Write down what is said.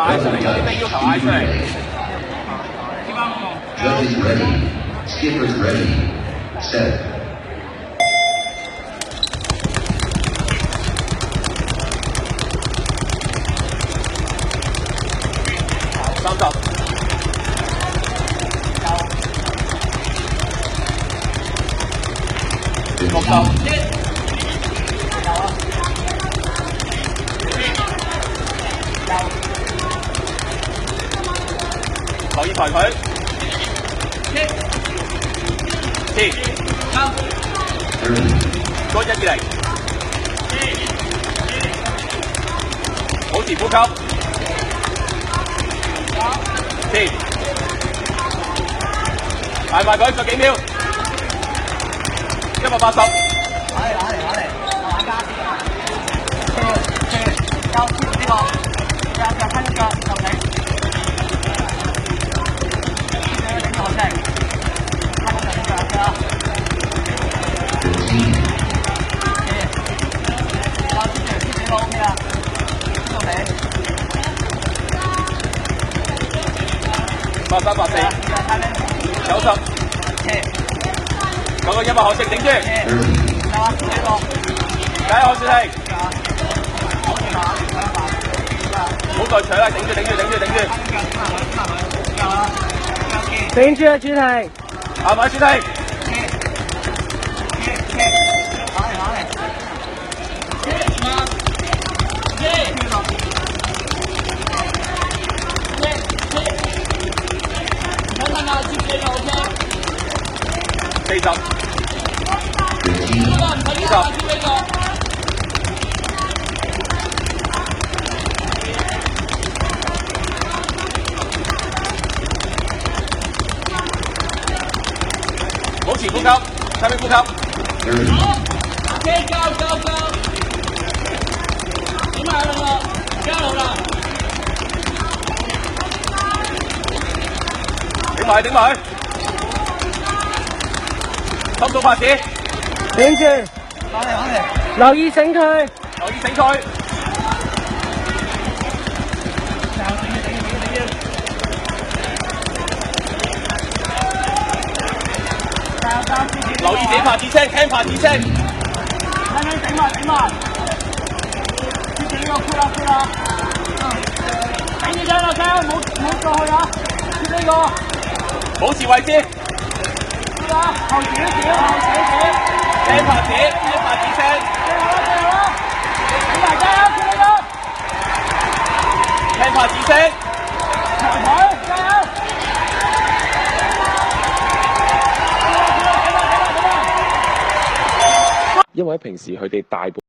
嗌出嚟，有啲咩要求嗌出嚟。Judges ready. Skippers ready. Set. 30。60。留意抬佢。切。乾120。保持呼吸。切。捱埋佢，再幾秒。180。打嚟，玩家。休呢個，腳分一腳就停。頂住我先，分就你腳㗎。接住，OK 啊？知道未？83、84。90。嗰個100學食頂住。解開小停。唔好再搶啦！頂住！頂住啊！主題。行埋主題。40。保持呼吸，深呼吸。夠，點啊兩個，加油啦！頂埋，深度拍子。頂住，留意醒佢。留意自己拍子聲，聽拍子聲。頂埋，接住呢個箍啦，頂住張啦，唔好過去啊！接呢個，保持位置。後少，聽拍子聲。最後啦，頂埋加油，接呢個，聽拍子聲。長腿，加油！因為平時佢哋大部